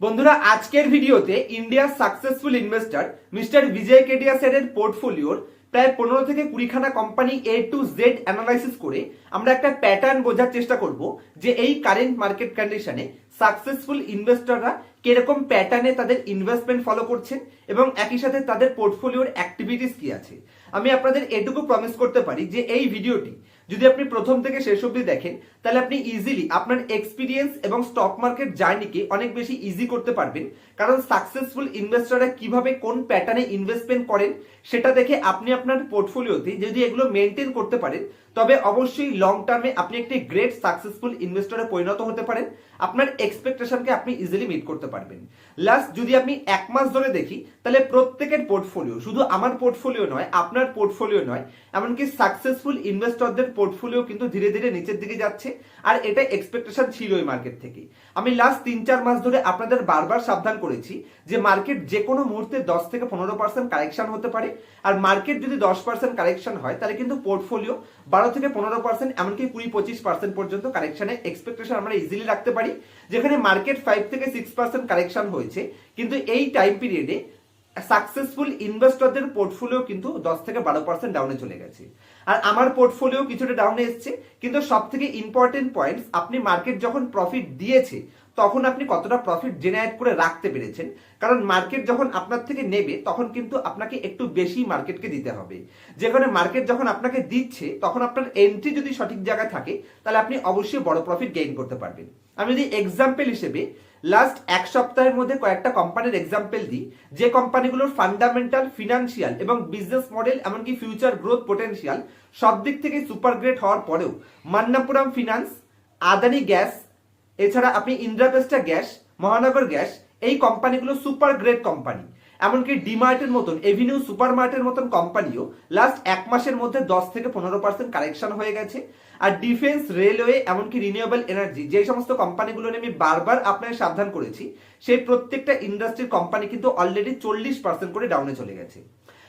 বন্ধুরা আজকের ভিডিওতে ইন্ডিয়ার সাকসেসফুল ইনভেস্টর মিস্টার বিজয় কেডিয়া স্যারের পোর্টফোলিওর প্রায় 15 থেকে 20 খানা company A to Z analysis করে আমরা একটা প্যাটার্ন বোঝার চেষ্টা করব যে এই কারেন্ট মার্কেট কন্ডিশনে সাকসেসফুল ইনভেস্টররা কিরকম প্যাটার্নে তাদের ইনভেস্টমেন্ট ফলো করছেন এবং একই সাথে তাদের পোর্টফোলিওর অ্যাক্টিভিটিস কি আছে। আমি আপনাদের এটুকু প্রমিস করতে পারি যে এই ভিডিওটি যদি আপনি প্রথম থেকে শেষ অবধি দেখেন তাহলে আপনি ইজিলি আপনার এক্সপিরিয়েন্স এবং স্টক মার্কেট জার্নিকে অনেক বেশি ইজি করতে পারবেন, কারণ সাকসেসফুল ইনভেস্টররা কিভাবে কোন প্যাটার্নে ইনভেস্টমেন্ট করেন সেটা দেখে আপনি আপনার পোর্টফোলিওতে যদি এগুলো মেনটেন করতে পারেন তবে অবশ্যই লং টার্মে আপনি একটি গ্রেট সাকসেসফুল ইনভেস্টরে পরিণত হতে পারেন। আপনার এক্সপেকটেশনকে আপনি ইজিলি মিট করতে পারবেন। লাস্ট যদি আপনি এক মাস ধরে দেখি তাহলে প্রত্যেকের পোর্টফোলিও, শুধু আমার পোর্টফোলিও নয়, আপনার পোর্টফোলিও নয়, এমনকি সাকসেসফুল ইনভেস্টরদের পোর্টফোলিও কিন্তু ধীরে ধীরে নিচের দিকে যাচ্ছে, আর এটা এক্সপেকটেশন ছিল এই মার্কেট থেকে। আমি লাস্ট 3-4 মাস ধরে আপনাদের বারবার সাবধান করেছি যে মার্কেট যে কোনো মুহূর্তে 10 থেকে 15% কারেকশন হতে পারে, আর মার্কেট যদি 10% কারেকশন হয় তাহলে কিন্তু পোর্টফোলিও 12 থেকে 15%, এমনকি 20-25% পর্যন্ত কারেকশনের এক্সপেকটেশন আমরা ইজিলি রাখতে পারি। যেখানে মার্কেট 5 থেকে 6% কারেকশন হয়েছে, কিন্তু এই টাইম পিরিয়ডে সাকসেসফুল ইনভেস্টরদের পোর্টফোলিও কিন্তু 10 থেকে 12% ডাউনে চলে গেছে, আর আমার পোর্টফোলিও কিছুটা ডাউনে এসছে। কিন্তু সব থেকে ইম্পর্টেন্ট পয়েন্টস, আপনি মার্কেট যখন প্রফিট দিয়েছে তখন আপনি কতটা প্রফিট জেনারেট করে রাখতে পেরেছেন, কারণ মার্কেট যখন আপনার থেকে নেবে তখন কিন্তু আপনাকে একটু বেশি মার্কেটকে দিতে হবে। যেখানে মার্কেট যখন আপনাকে দিচ্ছে তখন আপনার এন্ট্রি যদি সঠিক জায়গায় থাকে তাহলে আপনি অবশ্যই বড় প্রফিট গেইন করতে পারবেন। আমি যদি এক্সাম্পল হিসেবে লাস্ট এক সপ্তাহের মধ্যে কয়েকটা কোম্পানির এক্সাম্পল দিই, যে কোম্পানিগুলোর ফান্ডামেন্টাল, ফিনান্সিয়াল এবং বিজনেস মডেল এমনকি ফিউচার গ্রোথ পোটেনশিয়াল সব দিক থেকে সুপার গ্রেট হওয়ার পরেও মান্নাপুরম ফিনান্স, আদানি গ্যাস, এছাড়া আপনি ইন্দ্রাপ্রেস্টা গ্যাস, মহানগর গ্যাস, এই কোম্পানিগুলো সুপার গ্রেট কোম্পানি। এমনকি ডিমার্টের মতন, এভিনিউ সুপার মার্টের মতন কোম্পানিও লাস্ট এক মাসের মধ্যে 10 থেকে 15% কারেকশন হয়ে গেছে। আর ডিফেন্স, রেলওয়ে, এমনকি রিনিউয়েবল এনার্জি, যে সমস্ত কোম্পানিগুলো নিয়ে আমি বারবার আপনাকে সাবধান করেছি, সেই প্রত্যেকটা ইন্ডাস্ট্রির কোম্পানি কিন্তু অলরেডি 40% করে ডাউনে চলে গেছে।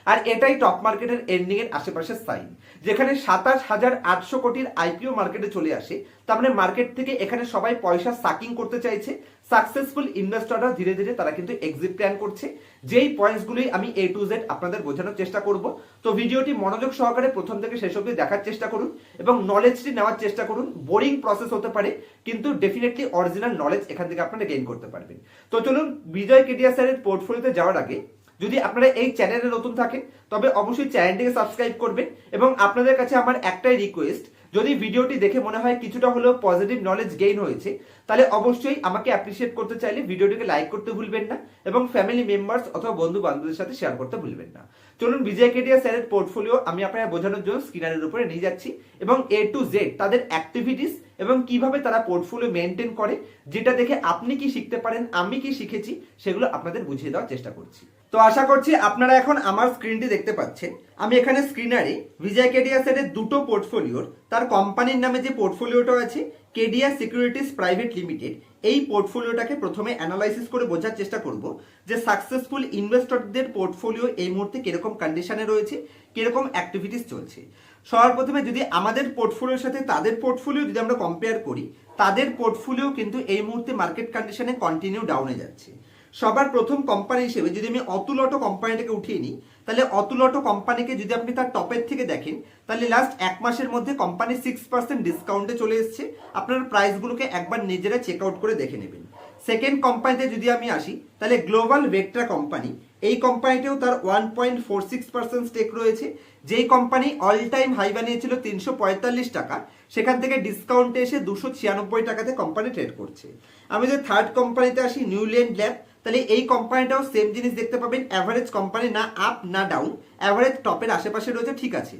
আর এটাই টপ মার্কেটের এন্ডিং এর আশেপাশের সাইন, যেখানে 27,800 কোটির আইপিও মার্কেটে চলে আসে। তার মানে মার্কেট থেকে এখানে সবাই পয়সা সাকিং করতে চাইছে, সাকসেসফুল ইনভেস্টররা ধীরে ধীরে তারা কিন্তু এক্সিট প্ল্যান করছে। যেই পয়েন্টসগুলি আমি এ টু জেড আপনাদের বোঝানোর চেষ্টা করব। তো ভিডিওটি মনোযোগ সহকারে প্রথম থেকে শেষ অবধি দেখার চেষ্টা করুন এবং নলেজটি নেওয়ার চেষ্টা করুন। বোরিং প্রসেস হতে পারে কিন্তু ডেফিনেটলি অরিজিনাল নলেজ এখান থেকে আপনারা গেইন করতে পারবেন। তো চলুন বিজয় কেডিয়া স্যারের পোর্টফোলিওতে যাওয়ার আগে, যদি আপনারা এই চ্যানেলে নতুন থাকেন তবে অবশ্যই চ্যানেলটিকে সাবস্ক্রাইব করবেন এবং আপনাদের কাছে আমার একটাই রিকোয়েস্ট, যদি ভিডিওটি দেখে মনে হয় কিছুটা হলেও পজিটিভ নলেজ গেইন হয়েছে তাহলে অবশ্যই আমাকে অ্যাপ্রিশিয়েট করতে চাইলে ভিডিওটিকে লাইক করতে ভুলবেন না এবং ফ্যামিলি মেম্বার্স অথবা বন্ধু বান্ধবদের সাথে শেয়ার করতে ভুলবেন না। চলুন বিজয় কেডিয়া স্যারের পোর্টফোলিও আমি আপনারা বোঝানোর জন্য স্ক্রিনের উপরে নিয়ে যাচ্ছি এবং এ টু জেড তাদের অ্যাক্টিভিটিস এবং কিভাবে তারা পোর্টফোলিও মেনটেন করে, যেটা দেখে আপনি কি শিখতে পারেন, আমি কি শিখেছি, সেগুলো আপনাদের বুঝিয়ে দেওয়ার চেষ্টা করছি। তো আশা করছি আপনারা এখন আমার স্ক্রিনটি দেখতে পাচ্ছেন। আমি এখানে স্ক্রিনারে বিজয় কেডিয়া স্যারের দুটো পোর্টফোলিওর, তার কোম্পানির নামে যে পোর্টফোলিওটা আছে কেডিয়া সিকিউরিটিজ প্রাইভেট লিমিটেড, এই পোর্টফোলিওটাকে প্রথমে অ্যানালাইসিস করে বোঝার চেষ্টা করব যে সাকসেসফুল ইনভেস্টরদের পোর্টফোলিও এই মুহূর্তে কিরকম কন্ডিশনে রয়েছে, কিরকম অ্যাক্টিভিটিস চলছে। সবার প্রথমে যদি আমাদের পোর্টফোলিওর সাথে তাদের পোর্টফোলিও যদি আমরা কম্পেয়ার করি, তাদের পোর্টফোলিও কিন্তু এই মুহূর্তে মার্কেট কন্ডিশনে কন্টিনিউ ডাউনে যাচ্ছে। সবার প্রথম কোম্পানি হিসেবে যদি আমি অতুল অটো কোম্পানিটাকে উঠিয়ে নিই, তাহলে অতুল অটো কোম্পানিকে যদি আপনি তার টপের থেকে দেখেন তাহলে লাস্ট এক মাসের মধ্যে কোম্পানি 6% ডিসকাউন্টে চলে এসেছে। আপনার প্রাইসগুলোকে একবার নিজেরা চেক আউট করে দেখে নেবেন। সেকেন্ড কোম্পানিতে যদি আমি আসি তাহলে গ্লোবাল ভেক্ট্রা কোম্পানি, এই কোম্পানিতেও তার 1.46% স্টেক রয়েছে। যেই কোম্পানি অল টাইম হাই বানিয়েছিল 345 টাকা, সেখান থেকে ডিসকাউন্টে এসে 296 টাকাতে কোম্পানি ট্রেড করছে। আমি যদি থার্ড কোম্পানিতে আসি নিউল্যান্ড ল্যাব, তাহলে এই কোম্পানিটাও সেম জিনিস দেখতে পাবেন, অ্যাভারেজ কোম্পানি না আপ না ডাউন, অ্যাভারেজ টপের আশেপাশে রয়েছে, ঠিক আছে।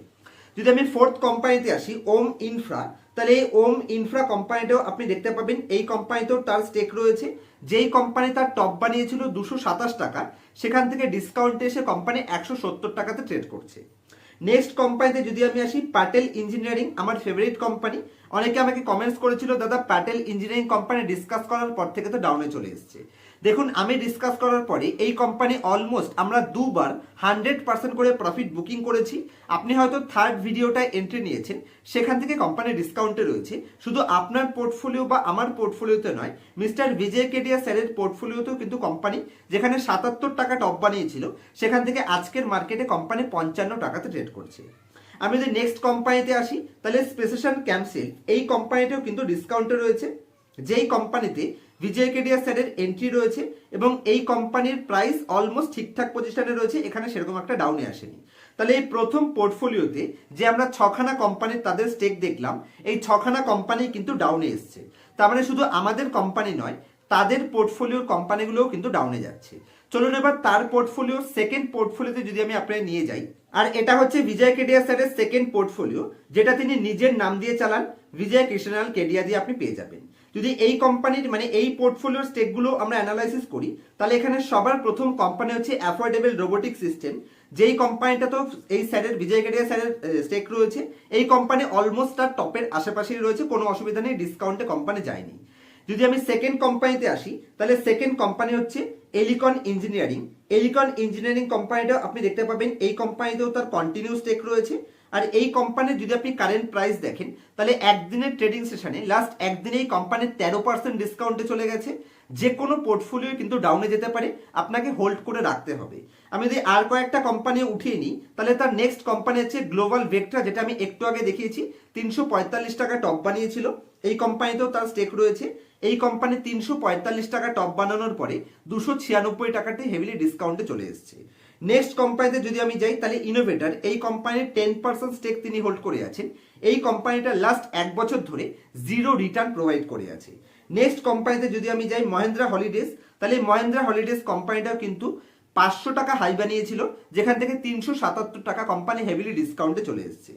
যদি আমি ফোর্থ কোম্পানিতে আসি ওম ইনফ্রা, তাহলে এই ওম ইনফ্রা কোম্পানিটাও আপনি দেখতে পাবেন, এই কোম্পানিতেও তার স্টেক রয়েছে। যেই কোম্পানি তার টপ বানিয়েছিল 227 টাকা, সেখান থেকে ডিসকাউন্টে এসে কোম্পানি 170 টাকাতে ট্রেড করছে। নেক্সট কোম্পানিতে যদি আমি আসি পাটেল ইঞ্জিনিয়ারিং, আমার ফেভারিট কোম্পানি, অনেকে আমাকে কমেন্টস করেছিল দাদা প্যাটেল ইঞ্জিনিয়ারিং কোম্পানি ডিসকাস করার পর থেকে তো ডাউনে চলে এসেছে। দেখুন আমি ডিসকাস করার পরে এই কোম্পানি অলমোস্ট আমরা দুবার 100% করে প্রফিট বুকিং করেছি। আপনি হয়তো থার্ড ভিডিওটায় এন্ট্রি নিয়েছেন, সেখান থেকে কোম্পানি ডিসকাউন্টে রয়েছে। শুধু আপনার পোর্টফোলিও বা আমার পোর্টফোলিওতে নয়, মিস্টার বিজয় কেডিয়া স্যারের পোর্টফোলিওতেও কিন্তু কোম্পানি যেখানে 77 টাকা টপ বানিয়েছিল, সেখান থেকে আজকের মার্কেটে কোম্পানি 55 টাকাতে ট্রেড করছে। আমি যদি নেক্সট কোম্পানিতে আসি, তাহলে স্পেসেশন ক্যামসেল এই কোম্পানিটাও কিন্তু ডিসকাউন্টে রয়েছে, যেই কোম্পানিতে বিজয় কেডিয়া স্যারের এন্ট্রি রয়েছে এবং এই কোম্পানির প্রাইস অলমোস্ট ঠিকঠাক পজিশনে রয়েছে, এখানে সেরকম একটা ডাউনে আসেনি। তাহলে এই প্রথম পোর্টফোলিওতে যে আমরা 6খানা কোম্পানির তাদের স্টেক দেখলাম, এই 6খানা কোম্পানি কিন্তু ডাউনে এসছে। তার মানে শুধু আমাদের কোম্পানি নয়, তাদের পোর্টফোলিওর কোম্পানিগুলোও কিন্তু ডাউনে যাচ্ছে। চলুন এবার তার পোর্টফোলিও সেকেন্ড পোর্টফোলিওতে যদি আমি আপনাকে নিয়ে যাই, আর এটা হচ্ছে বিজয় কেডিয়া স্যারের সেকেন্ড পোর্টফোলিও, যেটা তিনি নিজের নাম দিয়ে চালান, বিজয় কৃষ্ণলাল কেডিয়া দিয়ে আপনি পেয়ে যাবেন। যদি এই কোম্পানির মানে এই পোর্টফোলিওর স্টেকগুলো আমরা অ্যানালাইসিস করি, তাহলে এখানে সবার প্রথম কোম্পানি হচ্ছে অ্যাফোর্ডেবল রোবোটিক সিস্টেম, যেই কোম্পানিটা তো এই স্যারের বিজয় কেডিয়া স্যারের স্টেক রয়েছে। এই কোম্পানি অলমোস্ট তার টপের আশেপাশেই রয়েছে, কোনো অসুবিধা নেই, ডিসকাউন্টে কোম্পানি যায়নি। যদি আমি সেকেন্ড কোম্পানিতে আসি, তাহলে সেকেন্ড কোম্পানি হচ্ছে এলিকন ইঞ্জিনিয়ারিং। এলিকন ইঞ্জিনিয়ারিং কোম্পানিটা আপনি দেখতে পাবেন এই কোম্পানিতেও তার কন্টিনিউ স্টেক রয়েছে। আর এই কোম্পানির যদি আপনি কারেন্ট প্রাইস দেখেন, তাহলে একদিনের ট্রেডিং সেশনে লাস্ট একদিনেই কোম্পানির 13% ডিসকাউন্টে চলে গেছে। যে কোনো পোর্টফোলিও কিন্তু ডাউনে যেতে পারে, আপনাকে হোল্ড করে রাখতে হবে। আমি যদি আর কয়েকটা কোম্পানি উঠিয়ে নিই, তাহলে তার নেক্সট কোম্পানি হচ্ছে গ্লোবাল ভেক্টর, যেটা আমি একটু আগে দেখিয়েছি, 345 টাকা টপ বানিয়েছিল। এই কোম্পানিতেও তার স্টেক রয়েছে। এই কোম্পানি 345 টাকা টপ বানানোর পরে 296 টাকাতে হেভিলি ডিসকাউন্টে চলে এসেছে। নেক্সট কোম্পানিতে যদি আমি যাই, তাহলে ইনোভেটর, এই কোম্পানির 10% স্টেক তিনি হোল্ড করে আছেন। এই কোম্পানিটা লাস্ট 1 বছর ধরে জিরো রিটার্ন প্রোভাইড করে আছে। নেক্সট কোম্পানিতে যদি আমি যাই মহেন্দ্রা হলিডেজ, তাহলে মহেন্দ্রা হলিডেজ কোম্পানিটাও কিন্তু 500 টাকা হাই বানিয়েছিল, যেখান থেকে 377 টাকা কোম্পানি হেভিলি ডিসকাউন্টে চলে এসেছে।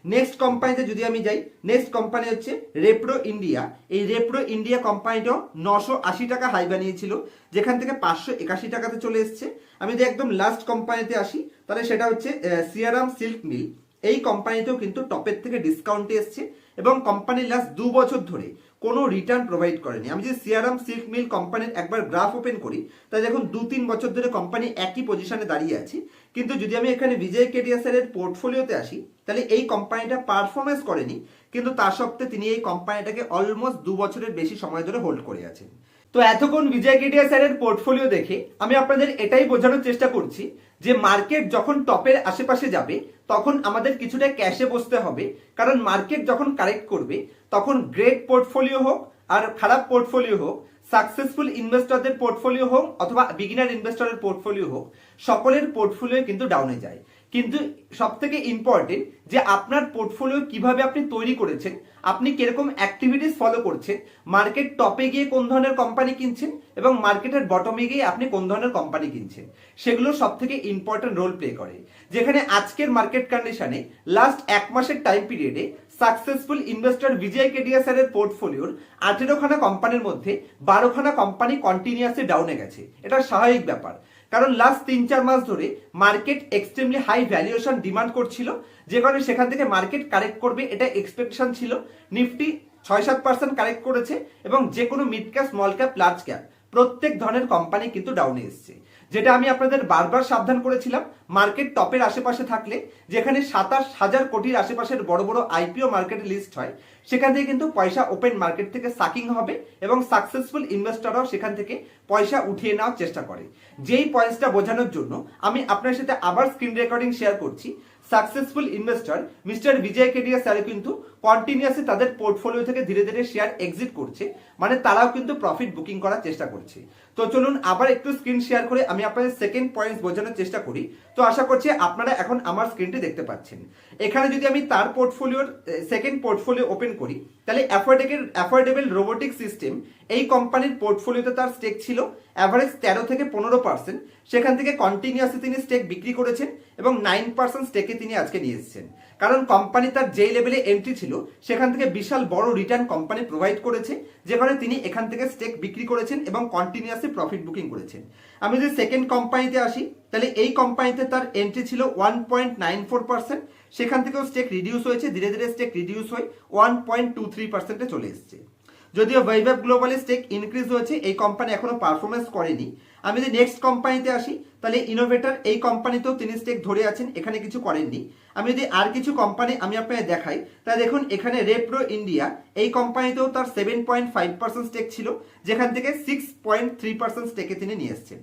নেক্সট কোম্পানিতে যদি আমি যাই, নেক্সট কোম্পানি হচ্ছে রেপ্রো ইন্ডিয়া। এই রেপ্রো ইন্ডিয়া কোম্পানিটাও 980 টাকা হাই বানিয়েছিল, যেখান থেকে 581 টাকাতে চলে এসেছে। আমি যদি একদম লাস্ট কোম্পানিতে আসি, তাহলে সেটা হচ্ছে সিয়ারাম সিল্ক মিল। এই কোম্পানিতেও কিন্তু টপের থেকে ডিসকাউন্টে এসছে এবং কোম্পানি লাস্ট 2 বছর ধরে কোনো রিটার্ন প্রোভাইড করেনি। আমি যদি সিয়ারাম সিল্ক মিল কোম্পানির একবার গ্রাফ ওপেন করি, তাহলে দেখুন 2-3 বছর ধরে কোম্পানি একই পজিশনে দাঁড়িয়ে আছে। কিন্তু যদি আমি এখানে বিজয় কেডিয়া স্যারের পোর্টফোলিওতে আসি, তাহলে এই কোম্পানিটা পারফরমেন্স করেনি, কিন্তু তা সত্ত্বেও তিনি এই কোম্পানিটাকে অলমোস্ট 2 বছরের বেশি সময় ধরে হোল্ড করে আছেন। তো এতক্ষণ বিজয় কেডিয়া স্যারের পোর্টফোলিও দেখে আমি আপনাদের এটাই বোঝানোর চেষ্টা করছি যে মার্কেট যখন টপের আশেপাশে যাবে, তখন আমাদের কিছুটা ক্যাশে বসতে হবে। কারণ মার্কেট যখন কারেক্ট করবে, তখন গ্রেট পোর্টফোলিও হোক আর খারাপ পোর্টফোলিও হোক, সাকসেসফুল ইনভেস্টরদের পোর্টফোলিও হোক অথবা বিগিনার ইনভেস্টরের পোর্টফোলিও হোক, সকলের পোর্টফোলিও কিন্তু ডাউনে যায়। কিন্তু সব থেকে ইম্পর্টেন্ট যে আপনার পোর্টফোলিও কিভাবে আপনি তৈরি করেছেন, আপনি কিরকম অ্যাক্টিভিটিস ফলো করছেন, মার্কেট টপে গিয়ে কোন ধরনের কোম্পানি কিনছেন এবং মার্কেটের বটমে গিয়ে আপনি কোন ধরনের কোম্পানি কিনছেন, সেগুলো সব থেকে ইম্পর্টেন্ট রোল প্লে করে। যেখানে আজকের মার্কেট কন্ডিশনে লাস্ট 1 মাসের টাইম পিরিয়ডে সাকসেসফুল ইনভেস্টর বিজয় কেডিয়া স্যারের পোর্টফোলিওর 18খানা কোম্পানির মধ্যে 12খানা কোম্পানি কন্টিনিউয়াসলি ডাউনে গেছে। এটা স্বাভাবিক ব্যাপার, কারণ লাস্ট 3-4 মাস ধরে market extremely high valuation demand করছিল, যে কারণে সেখান থেকে মার্কেট কারেক্ট করবে এটা এক্সপেকটেশন ছিল। নিফটি 6-7% কারেক্ট করেছে এবং যে কোনো mid cap, small cap, large cap প্রত্যেক ধরনের কোম্পানি কিন্তু ডাউনে এসছে। যেটা আমি আপনাদের বারবার সাবধান করেছিলাম, মার্কেট টপের আশেপাশে থাকলে, যেখানে 27,000 কোটির আশেপাশের বড় বড় আইপিও মার্কেটে লিস্ট হয়, সেখান থেকে কিন্তু পয়সা ওপেন মার্কেট থেকে সাকিং হবে এবং সাকসেসফুল ইনভেস্টররাও সেখান থেকে পয়সা উঠিয়ে নেওয়ার চেষ্টা করে। যেই পয়েন্টসটা বোঝানোর জন্য আমি আপনার সাথে আবার স্ক্রিন রেকর্ডিং শেয়ার করছি। সাকসেসফুল ইনভেস্টর মিস্টার বিজয় কেডিয়া স্যার কিন্তু কন্টিনিউয়াসলি তাদের পোর্টফোলিও থেকে ধীরে ধীরে শেয়ার এক্সিট করছে, মানে তারাও কিন্তু প্রফিট বুকিং করার চেষ্টা করছে। তো চলুন আবার একটু স্ক্রিন শেয়ার করে আমি আপনাদের সেকেন্ড পয়েন্টস বোঝানোর চেষ্টা করি। তো আশা করছি আপনারা এখন আমার স্ক্রিনটি দেখতে পাচ্ছেন। এখানে যদি আমি তার পোর্টফোলিওর সেকেন্ড পোর্টফোলিও ওপেন করি, তাহলে অ্যাফোর্ডেবল রোবোটিক সিস্টেম এই কোম্পানির পোর্টফোলিওতে তার স্টেক ছিল অ্যাভারেজ 13 থেকে 15%। সেখান থেকে কন্টিনিউয়াসলি তিনি স্টেক বিক্রি করেছেন এবং 9% স্টেকে তিনি আজকে নিয়ে এসেছেন। কারণ কোম্পানি তার যেই লেভেলে এন্ট্রি ছিল, সেখান থেকে বিশাল বড় রিটার্ন কোম্পানি প্রোভাইড করেছে, যে কারণে তিনি এখান থেকে স্টেক বিক্রি করেছেন এবং কন্টিনিউয়াসলি প্রফিট বুকিং করেছেন। আমি যদি সেকেন্ড কোম্পানিতে আসি, তাহলে এই কোম্পানিতে তার এন্ট্রি ছিল 1.94%। সেখান থেকেও স্টেক রিডিউস হয়েছে, ধীরে ধীরে স্টেক রিডিউস হয়ে 1.23% চলে এসছে। যদিও বৈভব গ্লোবালি স্টেক ইনক্রিজ হয়েছে, এই কোম্পানি এখনো পারফরমেন্স করেনি। আমি যদি নেক্সট কোম্পানিতে আসি, তাহলে ইনোভেটর, এই কোম্পানিতেও তিনি স্টেক ধরে আছেন, এখানে কিছু করেননি। আমি যদি আর কিছু কোম্পানি আমি আপনাকে দেখাই, তাহলে দেখুন এখানে রেপ্রো ইন্ডিয়া, এই কোম্পানিতেও তার 7.5% স্টেক ছিল, যেখান থেকে 6.3% স্টেকে তিনি নিয়ে এসছেন।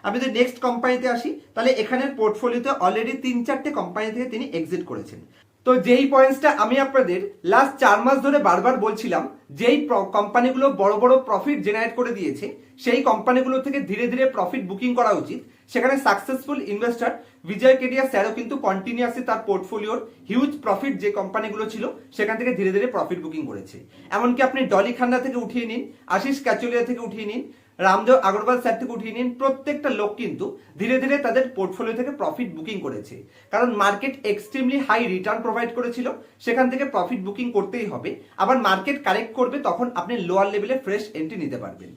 আমি যদি নেক্সট কোম্পানিতে আসি, তাহলে এখানের পোর্টফোলিওতে অলরেডি 3-4টে কোম্পানি থেকে তিনি এক্সিট করেছেন। তো যেই পয়েন্টসটা আমি আপনাদের লাস্ট 4 মাস ধরে বারবার বলছিলাম, যেই কোম্পানিগুলো বড় বড় প্রফিট জেনারেট করে দিয়েছে, সেই কোম্পানিগুলো থেকে ধীরে ধীরে প্রফিট বুকিং করা উচিত। সেখানে সাকসেসফুল ইনভেস্টর বিজয় কেডিয়া স্যারও কিন্তু কন্টিনিউয়াসলি তার পোর্টফোলিওর হিউজ প্রফিট যে কোম্পানিগুলো ছিল সেখান থেকে ধীরে ধীরে প্রফিট বুকিং করেছে। এমনকি আপনি ডলি খান্না থেকে উঠিয়ে নিন, আশিস কাচুলিয়া থেকে উঠিয়ে নিন, রামদেব আগরওয়াল স্যার থেকে উঠিয়ে নিন, প্রত্যেকটা লোক কিন্তু ধীরে ধীরে তাদের পোর্টফোলিও থেকে প্রফিট বুকিং করেছে। কারণ market extremely high return provide করেছিল, সেখান থেকে প্রফিট বুকিং করতেই হবে। আবার মার্কেট কারেক্ট করবে, তখন আপনি লোয়ার লেভেলে ফ্রেশ এন্ট্রি নিতে পারবেন।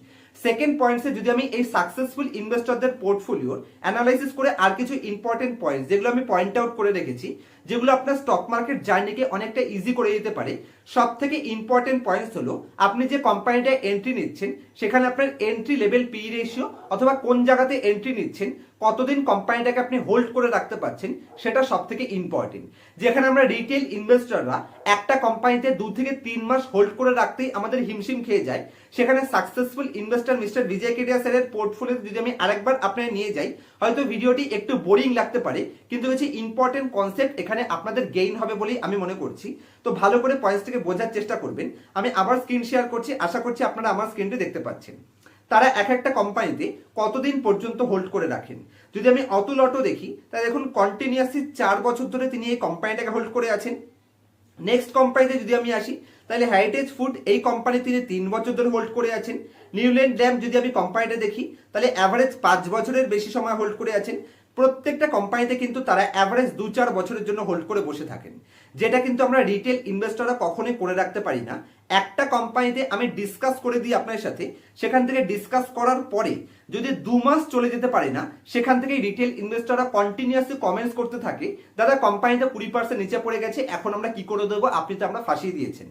সেকেন্ড পয়েন্টসে যদি আমি এই সাকসেসফুল ইনভেস্টরদের পোর্টফোলিওর অ্যানালাইসিস করে আর কিছু ইম্পর্টেন্ট পয়েন্টস যেগুলো আমি পয়েন্ট আউট করে রেখেছি, যেগুলো আপনার স্টক মার্কেট জার্নিকে অনেকটা ইজি করে দিতে পারে। সব থেকে ইম্পর্টেন্ট পয়েন্টস হলো, আপনি যে কোম্পানিটায় এন্ট্রি নিচ্ছেন সেখানে আপনার এন্ট্রি লেভেল পি রেশিও, অথবা কোন জায়গাতে এন্ট্রি নিচ্ছেন, কতদিন কোম্পানিটাকে আপনি হোল্ড করে রাখতে পারছেন, সেটা সব থেকে ইম্পর্টেন্ট। যেখানে আমরা রিটেল ইনভেস্টররা একটা কোম্পানিতে 2 থেকে 3 মাস হোল্ড করে রাখতেই আমাদের হিমশিম খেয়ে যায়, সেখানে সাকসেসফুল ইনভেস্টর মিস্টার বিজয় কেডিয়া স্যারের পোর্টফোলিও যদি আমি আরেকবার আপনাকে নিয়ে যাই, হয়তো ভিডিওটি একটু বোরিং লাগতে পারে, কিন্তু হচ্ছে ইম্পর্টেন্ট কনসেপ্ট এখানে আপনাদের গেইন হবে বলেই আমি মনে করছি। তো ভালো করে পয়েন্টসটাকে বোঝার চেষ্টা করবেন। আমি আবার স্ক্রিন শেয়ার করছি, আশা করছি আপনারা আমার স্ক্রিনটি দেখতে পাচ্ছেন। তারা এক একটা কোম্পানিতে কতদিন পর্যন্ত হোল্ড করে রাখেন। যদি আমি অতুল অটো দেখি, তাহলে দেখুন কন্টিনিউয়াসলি 4 বছর ধরে তিনি এই কোম্পানিটাকে হোল্ড করে আছেন। নেক্সট কোম্পানিতে যদি আমি আসি, তাহলে হেরিটেজ ফুড, এই কোম্পানি তিনি 3 বছর ধরে হোল্ড করে আছেন। নিউল্যান্ড ল্যাম্প যদি আমি কোম্পানিটা দেখি, তাহলে অ্যাভারেজ 5 বছরের বেশি সময় হোল্ড করে আছেন। প্রত্যেকটা কোম্পানিতে কিন্তু তারা অ্যাভারেজ 2-4 বছরের জন্য হোল্ড করে বসে থাকেন, যেটা কিন্তু আমরা রিটেল ইনভেস্টররা কখনোই করে রাখতে পারি না। একটা কোম্পানিতে আমি ডিসকাস করে দিই আপনার সাথে, সেখান থেকে ডিসকাস করার পরে যদি 2 মাস চলে যেতে পারে না, সেখান থেকে রিটেল ইনভেস্টররা কন্টিনিউয়াসলি কমেন্টস করতে থাকে, দাদা কোম্পানিটা 20% নিচে পড়ে গেছে, এখন আমরা কি করে দেবো, আপনি তো আমরা ফাঁসিয়ে দিয়েছেন।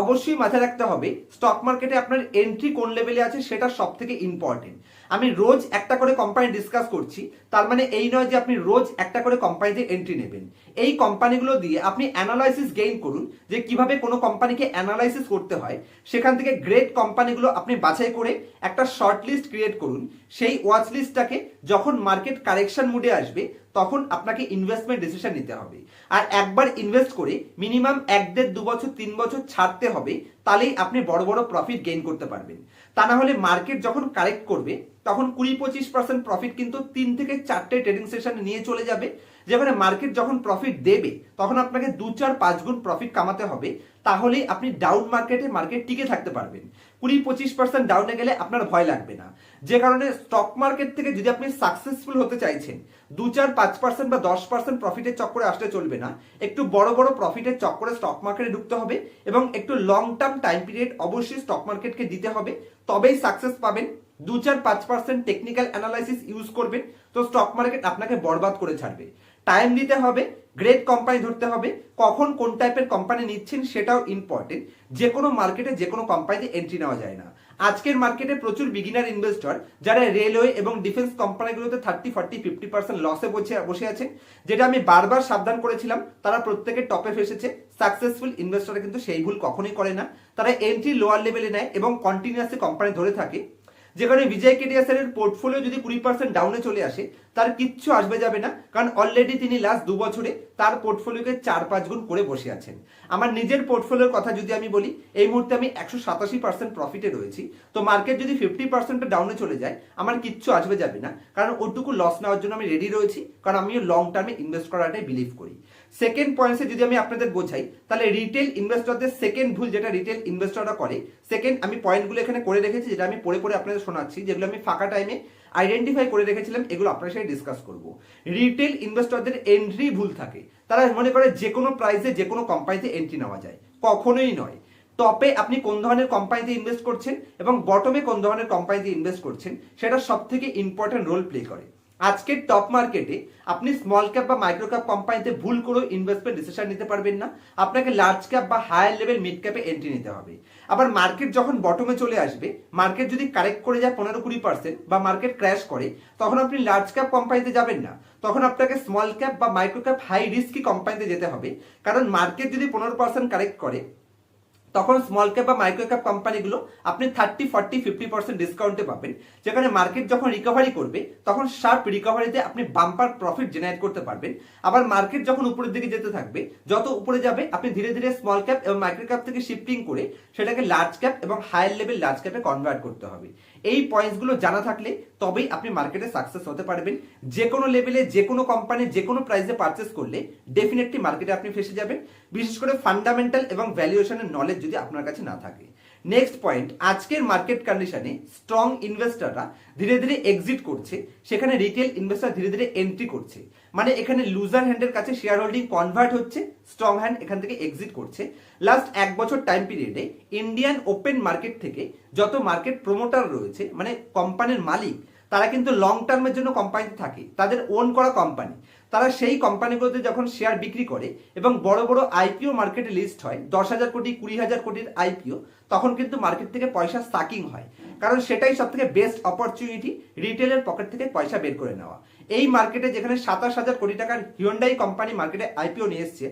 অবশ্যই মাথায় রাখতে হবে, স্টক মার্কেটে আপনার এন্ট্রি কোন লেভেলে আছে সেটা সব থেকে ইম্পর্টেন্ট। আমি রোজ একটা করে কোম্পানি ডিসকাস করছি, তার মানে এই নয় যে আপনি রোজ একটা করে কোম্পানিতে এন্ট্রি নেবেন। এই কোম্পানিগুলো দিয়ে আপনি অ্যানালাইসিস গেইন করুন, যে কিভাবে কোনো কোম্পানিকে অ্যানালাইসিস করতে হয়। সেখান থেকে গ্রেট কোম্পানিগুলো আপনি বাছাই করে একটা শর্ট লিস্ট ক্রিয়েট করুন। সেই ওয়াচ লিস্টটাকে যখন মার্কেট কারেকশন মুডে আসবে, তখন আপনাকে ইনভেস্টমেন্ট ডিসিশন নিতে হবে। আর একবার ইনভেস্ট করে মিনিমাম 1-1.5-2 বছর 3 বছর ছাড়তে হবে, তাহলেই আপনি বড় বড় প্রফিট গেইন করতে পারবেন। তা না হলে মার্কেট যখন কারেক্ট করবে, তখন 20-25% প্রফিট কিন্তু 3 থেকে 4টে ট্রেডিং সেশন নিয়ে চলে যাবে। যেখানে মার্কেট যখন প্রফিট দেবে, তখন আপনাকে 2-4-5 গুণ প্রফিট কামাতে হবে, তাহলেই আপনি ডাউন মার্কেটে মার্কেট টিকে থাকতে পারবেন। 20-25% ডাউনে গেলে আপনার ভয় লাগবে না। যে কারণে স্টক মার্কেট থেকে যদি আপনি সাকসেসফুল হতে চাইছেন, 2-4-5% বা 10% প্রফিটের চক্করে আসলে চলবে না। একটু বড় বড় প্রফিটের চক্করে স্টক মার্কেটে ঢুকতে হবে, এবং একটু লং টার্ম টাইম পিরিয়ড অবশ্যই স্টক মার্কেটকে দিতে হবে, তবেই সাকসেস পাবেন। 2-4-5% টেকনিক্যাল অ্যানালাইসিস ইউজ করবেন, তো স্টক মার্কেট আপনাকে বরবাদ করে ছাড়বে। টাইম দিতে হবে, গ্রেট কোম্পানি ধরতে হবে, কখন কোন টাইপের কোম্পানি নিচ্ছেন সেটাও ইম্পর্টেন্ট। যে কোনো মার্কেটে যে কোনো কোম্পানিতে এন্ট্রি নেওয়া যায় না। আজকের মার্কেটে প্রচুর বিগিনার ইনভেস্টর যারা রেলওয়ে এবং ডিফেন্স কোম্পানিগুলোতে 30-40-50% লসে বসে আছেন, যেটা আমি বারবার সাবধান করেছিলাম, তারা প্রত্যেকে টপে ফেসেছে। সাকসেসফুল ইনভেস্টররা কিন্তু সেই ভুল কখনোই করে না, তারা এন্ট্রি লোয়ার লেভেলে নেয় এবং কন্টিনিউয়াসলি কোম্পানি ধরে থাকে। যেখানে বিজয় কেডিয়া স্যারের পোর্টফোলিও যদি 20% ডাউনে চলে আসে, তার কিচ্ছু আসবে যাবে না, কারণ অলরেডি তিনি লাস্ট 2 বছরে তার পোর্টফোলিওকে 4-5 গুণ করে বসে আছেন। আমার নিজের পোর্টফোলিওর কথা যদি আমি বলি, এই মুহূর্তে আমি 187% প্রফিটে রয়েছি। তো মার্কেট যদি 50% ডাউনে চলে যায়, আমার কিচ্ছু আসবে যাবে না, কারণ ওটুকু লস নেওয়ার জন্য আমি রেডি রয়েছি, কারণ আমিও লং টার্মে ইনভেস্ট করাটাই বিলিভ করি। সেকেন্ড পয়েন্টে যদি আমি আপনাদের বোঝাই, তাহলে রিটেল ইনভেস্টরদের সেকেন্ড ভুল যেটা রিটেল ইনভেস্টররা করে, সেকেন্ড আমি পয়েন্টগুলো এখানে করে রেখেছি, যেটা আমি পড়ে পড়ে আপনাদের শোনাচ্ছি, যেগুলো আমি ফাঁকা টাইমে আইডেন্টিফাই করে রেখেছিলাম, এগুলো আপনার সাথে ডিসকাস করব। রিটেল ইনভেস্টরদের এন্ট্রি ভুল থাকে, তারা মনে করে যে কোনো প্রাইসে যে কোনো কোম্পানিতে এন্ট্রি নেওয়া যায়, কখনোই নয়। টপে আপনি কোন ধরনের কোম্পানিতে ইনভেস্ট করছেন এবং বটমে কোন ধরনের কোম্পানিতে ইনভেস্ট করছেন, সেটা সব থেকে ইম্পর্টেন্ট রোল প্লে করে। আজকের টপ মার্কেটে আপনি স্মল ক্যাপ বা মাইক্রো ক্যাপ কোম্পানিতে ভুল করে ইনভেস্টমেন্ট ডিসিশন নিতে পারবেন না, আপনাকে লার্জ ক্যাপ বা হায়ার লেভেল মিড ক্যাপে এন্ট্রি নিতে হবে। আবার মার্কেট যখন বটমে চলে আসবে, মার্কেট যদি কারেক্ট করে যায় 15-20% বা মার্কেট ক্র্যাশ করে, তখন আপনি লার্জ ক্যাপ কোম্পানিতে যাবেন না, তখন আপনাকে স্মল ক্যাপ বা মাইক্রো ক্যাপ হাই রিস্কি কোম্পানিতে যেতে হবে। কারণ মার্কেট যদি 15% কারেক্ট করে, তখন স্মল ক্যাপ বা মাইক্রো ক্যাপ কোম্পানিগুলো আপনি 30-40-50% ডিসকাউন্টে পাবেন, যেখানে মার্কেট যখন রিকভারি করবে তখন শার্প রিকভারিতে আপনি বাম্পার প্রফিট জেনারেট করতে পারবেন। আবার মার্কেট যখন উপরের দিকে যেতে থাকবে, যত উপরে যাবে আপনি ধীরে ধীরে স্মল ক্যাপ এবং মাইক্রো ক্যাপ থেকে শিফটিং করে সেটাকে লার্জ ক্যাপ এবং হায়ার লেভেল লার্জ ক্যাপে কনভার্ট করতে হবে। এই পয়েন্টসগুলো জানা থাকলে তবেই আপনি মার্কেটে সাকসেস হতে পারবেন। যে কোনো লেভেলে যে কোনো কোম্পানি যে কোনো প্রাইসে পারচেস করলে ডেফিনেটলি মার্কেটে আপনি ফেসে যাবেন, বিশেষ করে ফান্ডামেন্টাল এবং ভ্যালুয়েশনের নলেজ যদি আপনার কাছে না থাকে। নেক্সট পয়েন্ট, আজকের মার্কেট কন্ডিশনে স্ট্রং ইনভেস্টররা ধীরে ধীরে এক্সিট করছে, সেখানে রিটেল ইনভেস্টর ধীরে ধীরে এন্ট্রি করছে। মানে এখানে লুজার হ্যান্ডের কাছে শেয়ার হোল্ডিং কনভার্ট হচ্ছে, স্ট্রং হ্যান্ড এখান থেকে এক্সিট করছে। লাস্ট 1 বছর টাইম পিরিয়ডে ইন্ডিয়ান ওপেন মার্কেট থেকে যত মার্কেট প্রমোটার রয়েছে, মানে কোম্পানির মালিক, তারা কিন্তু লং টার্মের জন্য কোম্পানিতে থাকে, তাদের ওন করা কোম্পানি, তারা সেই কোম্পানিগুলোতে যখন শেয়ার বিক্রি করে এবং বড় বড় আইপিও মার্কেটে লিস্ট হয়, 10,000 কোটি 20,000 কোটির আইপিও, তখন কিন্তু মার্কেট থেকে পয়সা সাকিং হয়। কারণ সেটাই সব থেকে বেস্ট অপরচুনিটি রিটেলের পকেট থেকে পয়সা বের করে নেওয়া। এই মার্কেটে যেখানে 27,000 কোটি টাকার হিউন্ডাই কোম্পানি মার্কেটে আইপিও নিয়ে এসছে,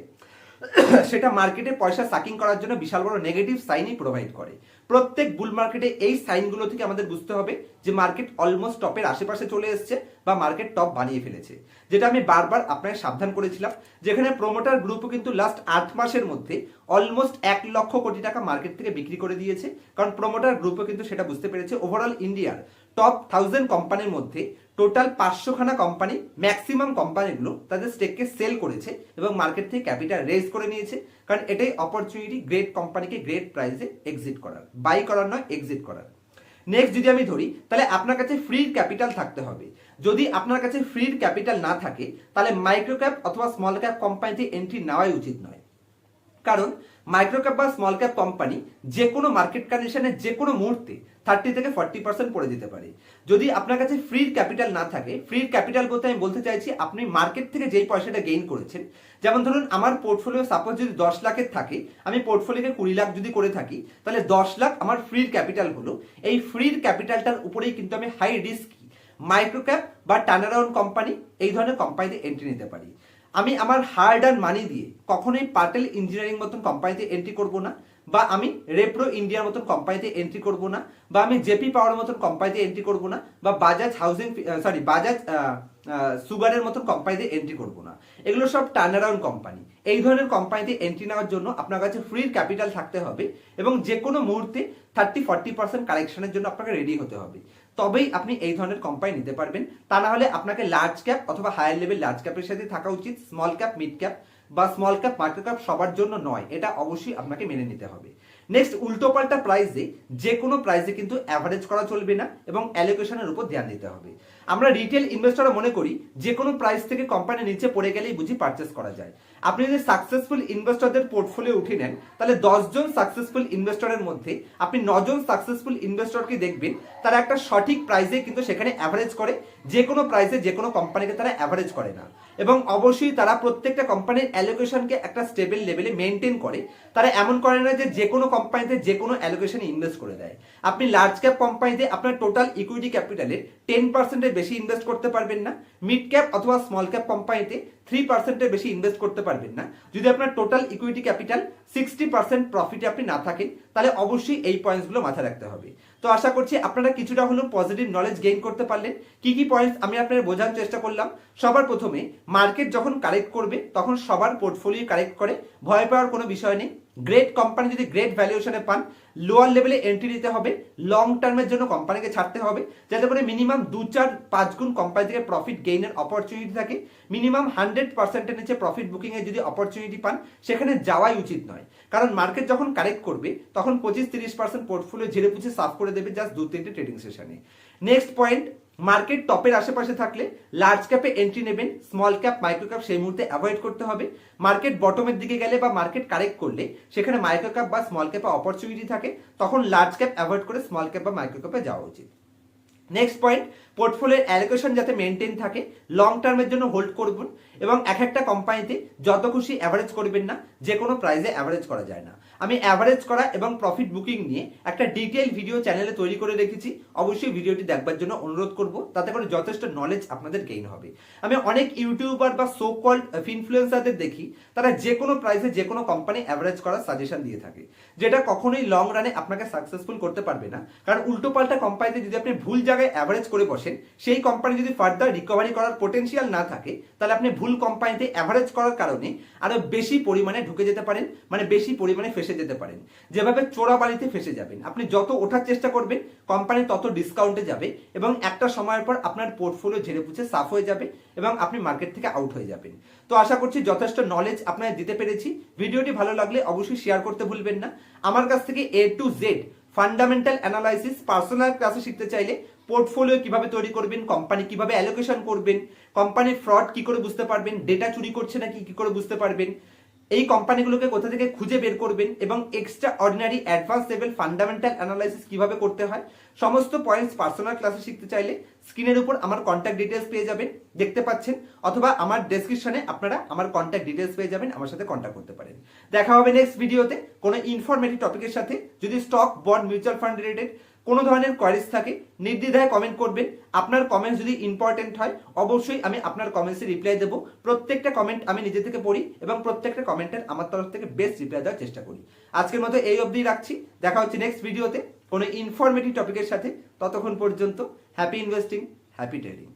সেটা মার্কেটে পয়সা সাকিং করার জন্য বিশাল বড় নেগেটিভ সাইনই প্রোভাইড করে। প্রত্যেক বুল মার্কেটে এই সাইনগুলো থেকে আমাদের বুঝতে হবে যে মার্কেট অলমোস্ট টপের আশেপাশে চলে এসছে বা মার্কেট টপ বানিয়ে ফেলেছে, যেটা আমি বারবার আপনাকে সাবধান করেছিলাম। যেখানে প্রোমোটার গ্রুপও কিন্তু লাস্ট 8 মাসের মধ্যে অলমোস্ট 1 লক্ষ কোটি টাকা মার্কেট থেকে বিক্রি করে দিয়েছে, কারণ প্রোমোটার গ্রুপও কিন্তু সেটা বুঝতে পেরেছে ওভারঅল ইন্ডিয়ার টপ 1000 কোম্পানির মধ্যে টোটাল 500 খানা কোম্পানি, ম্যাক্সিমাম কোম্পানিগুলো তাদের স্টেককে সেল করেছে এবং মার্কেট থেকে ক্যাপিটাল রেজ করে নিয়েছে। কারণ এটাই অপরচুনিটি গ্রেট কোম্পানিকে গ্রেট প্রাইসে এক্সিট করার, বাই করার নয়, এক্সিট করার। নেক্সট যদি আমি ধরি, তাহলে আপনার কাছে ফ্রি ক্যাপিটাল থাকতে হবে। যদি আপনার কাছে ফ্রি ক্যাপিটাল না থাকে, তাহলে মাইক্রো ক্যাপ অথবা স্মল ক্যাপ কোম্পানিতে এন্ট্রি নেওয়াই উচিত নয়। কারণ মাইক্রো ক্যাপ বা স্মল ক্যাপ কোম্পানি যে কোনো মার্কেট কন্ডিশনে যে কোনো মুহূর্তে 30-40% পড়ে যেতে পারে। যদি আপনার কাছে ফ্রি ক্যাপিটাল না থাকে, ফ্রি ক্যাপিটাল বলতে আমি বলতে চাইছি আপনি মার্কেট থেকে যেই পয়সাটা গেইন করেছেন, যেমন ধরুন আমার পোর্টফোলিও সাপোজ যদি 10 লাখের থাকে, আমি পোর্টফোলিওকে 20 লাখ যদি করে থাকি, তাহলে 10 লাখ আমার ফ্রি ক্যাপিটাল হলো। এই ফ্রি ক্যাপিটালটার উপরেই কিন্তু আমি হাই রিস্ক মাইক্রো ক্যাপ বা টার্নারাউন্ড কোম্পানি, এই ধরনের কোম্পানিতে এন্ট্রি নিতে পারি। আমি আমার হার্ড আর্ন মানি দিয়ে কখনোই পাটেল ইঞ্জিনিয়ারিং মতন কোম্পানিতে এন্ট্রি করব না, বা আমি রেপ্রো ইন্ডিয়ার মতন কোম্পানিতে এন্ট্রি করব না, বা আমি জেপি পাওয়ার মতন কোম্পানিতে এন্ট্রি করব না, বা বাজাজ হাউজিং বাজাজ সুগারের মতন কোম্পানিতে এন্ট্রি করব না। এগুলো সব টার্নারাউন্ড কোম্পানি। এই ধরনের কোম্পানিতে এন্ট্রি নেওয়ার জন্য আপনার কাছে ফ্রি ক্যাপিটাল থাকতে হবে এবং যে কোনো মুহূর্তে 30-40% কালেকশনের জন্য আপনাকে রেডি হতে হবে, তবেই আপনি এই ধরনের কোম্পানি নিতে পারবেন। তা না হলে আপনাকে লার্জ ক্যাপ অথবা হায়ার লেভেল লার্জ ক্যাপের সাথে থাকা উচিত, স্মল ক্যাপ মিড ক্যাপ বা স্মল ক্যাপ মাইক্রো ক্যাপ সবার জন্য নয়, এটা অবশ্যই আপনাকে মেনে নিতে হবে। নেক্সট, উল্টোপাল্টা প্রাইসে যে কোনো প্রাইসে কিন্তু অ্যাভারেজ করা চলবে না এবং অ্যালোকেশনের উপর ধ্যান দিতে হবে। আমরা রিটেল ইনভেস্টররা মনে করি যে কোনো প্রাইস থেকে কোম্পানি নিচে পড়ে গেলেই বুঝি পারচেস করা যায়। আপনি যদি সাকসেসফুল ইনভেস্টরদের পোর্টফোলিও উঠিয়ে নেন, তাহলে 10 জন সাকসেসফুল ইনভেস্টরের মধ্যে আপনি 9 জন সাকসেসফুল ইনভেস্টরকে দেখবেন তারা একটা সঠিক প্রাইসে কিন্তু সেখানে অ্যাভারেজ করে। যে কোনো প্রাইসে যে কোনো কোম্পানিকে তারা অ্যাভারেজ করে না এবং অবশ্যই তারা প্রত্যেকটা কোম্পানির অ্যালোকেশনকে একটা স্টেবল লেভেলে মেনটেন করে। তারা এমন করে না যে কোনো কোম্পানিতে যে কোনো অ্যালোকেশনে ইনভেস্ট করে দেয়। আপনি লার্জ ক্যাপ কোম্পানিতে আপনার টোটাল ইকুইটি ক্যাপিটালের 10%-এর বেশি ইনভেস্ট করতে পারবেন না। মিড ক্যাপ অথবা স্মল ক্যাপ কোম্পানিতে 3%-এর বেশি ইনভেস্ট করতে পারবেন না। যদি আপনার টোটাল ইকুইটি ক্যাপিটাল 60% প্রফিটে আপনি না থাকেন, তাহলে অবশ্যই এই পয়েন্টসগুলো মাথায় রাখতে হবে। তো আশা করছি আপনারা কিছুটা হলেও পজিটিভ নলেজ গেইন করতে পারলেন। কি কি পয়েন্টস আমি আপনাদের বোঝানোর চেষ্টা করলাম। সবার প্রথমে, মার্কেট যখন কারেক্ট করবে তখন সবার পোর্টফোলিও কারেক্ট করে, ভয় পাওয়ার কোনো বিষয় নেই। গ্রেট কোম্পানি যদি গ্রেট ভ্যালুয়েশনে পান, লোয়ার লেভেলে এন্ট্রি নিতে হবে, লং টার্মের জন্য কোম্পানিকে ছাড়তে হবে, যাতে করে মিনিমাম 2-4-5 গুণ কোম্পানি থেকে প্রফিট গেইনের অপরচুনিটি থাকে। মিনিমাম 100%-এর নিচে প্রফিট বুকিং এর যদি অপরচুনিটি পান, সেখানে যাওয়াই উচিত নয়। কারণ মার্কেট যখন কারেক্ট করবে তখন 25-30% পোর্টফোলিও ঝেড়ে পুছে সাফ করে দেবে জাস্ট 2-3টে ট্রেডিং সেশনে। নেক্সট পয়েন্ট, মার্কেট টপের আশেপাশে থাকলে লার্জ ক্যাপে এন্ট্রি নেবেন, স্মল ক্যাপ মাইক্রো ক্যাপ সেই মুহূর্তে অ্যাভয়েড করতে হবে। মার্কেট বটমের দিকে গেলে বা মার্কেট কারেক্ট করলে সেখানে মাইক্রো ক্যাপ বা স্মল ক্যাপে অপরচুনিটি থাকে, তখন লার্জ ক্যাপ অ্যাভয়েড করে স্মল ক্যাপ বা মাইক্রো ক্যাপে যাওয়া উচিত। নেক্সট পয়েন্ট, পোর্টফোলিওর অ্যালোকেশন যাতে মেনটেন থাকে, লং টার্মের জন্য হোল্ড করবেন এবং এক একটা কোম্পানিতে যত খুশি অ্যাভারেজ করবেন না, যে কোনো প্রাইসে অ্যাভারেজ করা যায় না। আমি অ্যাভারেজ করা এবং প্রফিট বুকিং নিয়ে একটা ডিটেইল ভিডিও চ্যানেলে তৈরি করে রেখেছি, অবশ্যই ভিডিওটি দেখবার জন্য অনুরোধ করব, তাতে করে যথেষ্ট নলেজ আপনাদের গেইন হবে। আমি অনেক ইউটিউবার বা সো কল্ড ইনফ্লুয়েন্সারদের দেখি, তারা যে কোনো প্রাইসে যে কোনো কোম্পানি অ্যাভারেজ করার সাজেশন দিয়ে থাকে, যেটা কখনোই লং রানে আপনাকে সাকসেসফুল করতে পারবে না। কারণ উল্টোপাল্টা কোম্পানিতে যদি আপনি ভুল জায়গায় অ্যাভারেজ করে বসেন, সেই কোম্পানি যদি ফার্দার রিকভারি করার পোটেনশিয়াল না থাকে, তাহলে আপনি ভুল কোম্পানিতে অ্যাভারেজ করার কারণে আরো বেশি পরিমাণে ঢুকে যেতে পারেন, মানে বেশি পরিমাণে ফেসে যেতে পারেন। যেভাবে চোরা বালিতে ফেসে যাবেন, আপনি যত ওঠার চেষ্টা করবেন কোম্পানি তত ডিসকাউন্টে যাবে এবং একটা সময়ের পর আপনার পোর্টফোলিও ঝেড়ে পুছে সাফ হয়ে যাবে এবং আপনি মার্কেট থেকে আউট হয়ে যাবেন। তো আশা করছি যথেষ্ট নলেজ আপনাদের দিতে পেরেছি। ভিডিওটি ভালো লাগলে অবশ্যই শেয়ার করতে ভুলবেন না। আমার কাছ থেকে A to Z fundamental analysis personal ক্লাসে শিখতে চাইলে পোর্টফোলিও কিভাবে তৈরি করবেন, কোম্পানি কিভাবে অ্যালোকেশন করবেন, কোম্পানির ফ্রড কি করে বুঝতে পারবেন, ডেটা চুরি করছে নাকি কি করে বুঝতে পারবেন, এই কোম্পানিগুলোকে কোথা থেকে খুঁজে বের করবেন এবং extra ordinary advance level fundamental analysis কিভাবে করতে হয়, সমস্ত পয়েন্টস পার্সোনাল ক্লাসে শিখতে চাইলে স্ক্রিনের উপর আমার কন্ট্যাক্ট ডিটেলস পেয়ে যাবেন, দেখতে পাচ্ছেন, অথবা আমার ডেসক্রিপশনে আপনারা আমার কন্ট্যাক্ট ডিটেলস পেয়ে যাবেন, আমার সাথে কন্ট্যাক্ট করতে পারেন। দেখা হবে নেক্সট ভিডিওতে কোনো ইনফরমেটিভ টপিকের সাথে। যদি stock, bond, mutual fund related কোনো ধরনের কোয়ারিজ থাকে, নির্দ্বিধায় কমেন্ট করবেন। আপনার কমেন্টস যদি ইম্পর্টেন্ট হয়, অবশ্যই আমি আপনার কমেন্টসে রিপ্লাই দেবো। প্রত্যেকটা কমেন্ট আমি নিজে থেকে পড়ি এবং প্রত্যেকটা কমেন্টের আমার তরফ থেকে বেস্ট রিপ্লাই দেওয়ার চেষ্টা করি। আজকের মতো এই অবধি রাখছি, দেখা হচ্ছে নেক্সট ভিডিওতে কোনো ইনফরমেটিভ টপিকের সাথে। ততক্ষণ পর্যন্ত হ্যাপি ইনভেস্টিং, হ্যাপি ট্রেডিং।